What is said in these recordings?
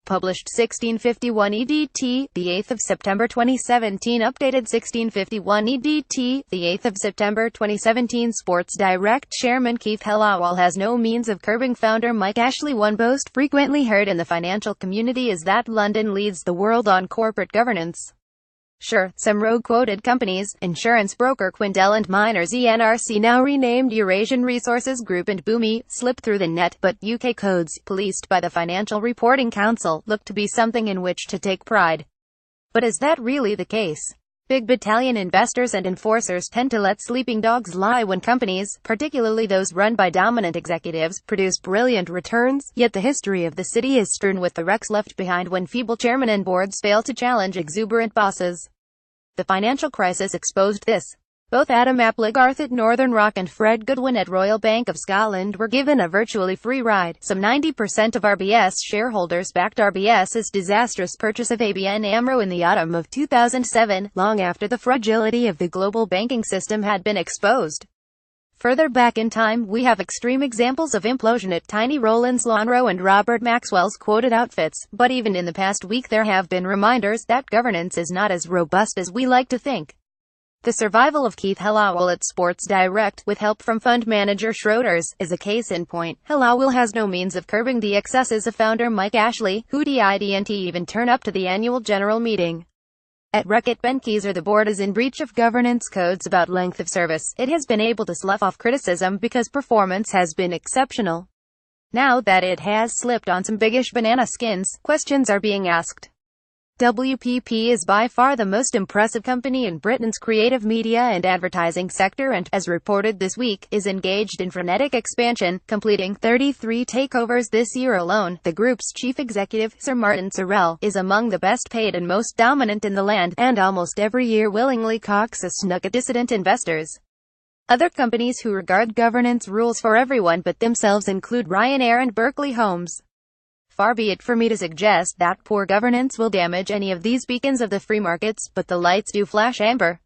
published 1651 EDT, the 8th of September 2017, updated 1651 EDT, the 8th of September 2017. Sports Direct chairman Keith Hellawell has no means of curbing founder Mike Ashley. One boast frequently heard in the financial community is that London leads the world on corporate governance. Sure, some rogue-quoted companies, insurance broker Quindel and miners ENRC, now renamed Eurasian Resources Group, and Boomi, slip through the net, but UK codes, policed by the Financial Reporting Council, look to be something in which to take pride. But is that really the case? Big battalion investors and enforcers tend to let sleeping dogs lie when companies, particularly those run by dominant executives, produce brilliant returns, yet the history of the city is strewn with the wrecks left behind when feeble chairmen and boards fail to challenge exuberant bosses. The financial crisis exposed this. Both Adam Applegarth at Northern Rock and Fred Goodwin at Royal Bank of Scotland were given a virtually free ride. Some 90% of RBS shareholders backed RBS's disastrous purchase of ABN AMRO in the autumn of 2007, long after the fragility of the global banking system had been exposed. Further back in time, we have extreme examples of implosion at Tiny Rollins Lonhro and Robert Maxwell's quoted outfits, but even in the past week there have been reminders that governance is not as robust as we like to think. The survival of Keith Hellawell at Sports Direct, with help from fund manager Schroders, is a case in point. Hellawell has no means of curbing the excesses of founder Mike Ashley, who didn't even turn up to the annual general meeting. At Reckitt Benckiser, the board is in breach of governance codes about length of service. It has been able to slough off criticism because performance has been exceptional. Now that it has slipped on some biggish banana skins, questions are being asked. WPP is by far the most impressive company in Britain's creative media and advertising sector and, as reported this week, is engaged in frenetic expansion, completing 33 takeovers this year alone. The group's chief executive, Sir Martin Sorrell, is among the best paid and most dominant in the land, and almost every year willingly cocks a snook at dissident investors. Other companies who regard governance rules for everyone but themselves include Ryanair and Berkeley Homes. Far be it for me to suggest that poor governance will damage any of these beacons of the free markets, but the lights do flash amber.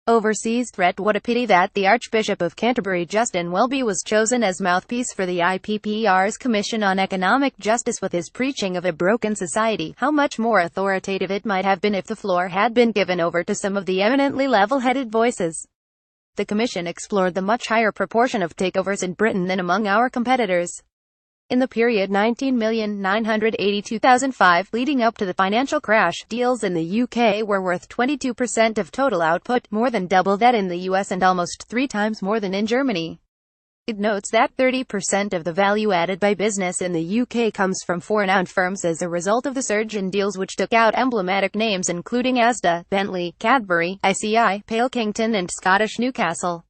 Overseas threat. What a pity that the Archbishop of Canterbury Justin Welby was chosen as mouthpiece for the IPPR's Commission on Economic Justice with his preaching of a broken society. How much more authoritative it might have been if the floor had been given over to some of the eminently level-headed voices. The Commission explored the much higher proportion of takeovers in Britain than among our competitors. In the period 19,982,005, leading up to the financial crash, deals in the UK were worth 22% of total output, more than double that in the US and almost 3 times more than in Germany. It notes that 30% of the value added by business in the UK comes from foreign-owned firms as a result of the surge in deals which took out emblematic names including Asda, Bentley, Cadbury, ICI, Pilkington and Scottish Newcastle.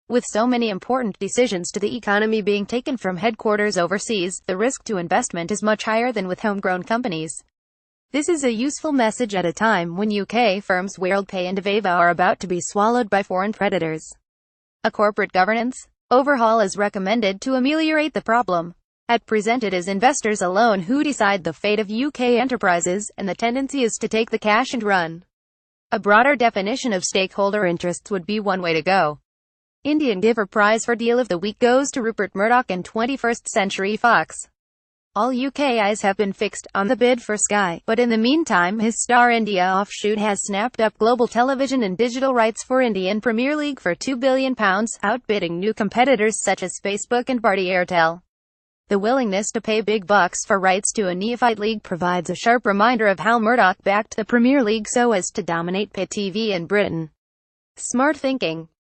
With so many important decisions to the economy being taken from headquarters overseas, the risk to investment is much higher than with homegrown companies. This is a useful message at a time when UK firms WorldPay and Aveva are about to be swallowed by foreign predators. A corporate governance overhaul is recommended to ameliorate the problem. At present it is investors alone who decide the fate of UK enterprises, and the tendency is to take the cash and run. A broader definition of stakeholder interests would be one way to go. Indian Giver Prize for Deal of the Week goes to Rupert Murdoch and 21st Century Fox. All UK eyes have been fixed on the bid for Sky, but in the meantime his Star India offshoot has snapped up global television and digital rights for Indian Premier League for £2 billion, outbidding new competitors such as Facebook and Bharti Airtel. The willingness to pay big bucks for rights to a neophyte league provides a sharp reminder of how Murdoch backed the Premier League so as to dominate pay TV in Britain. Smart thinking.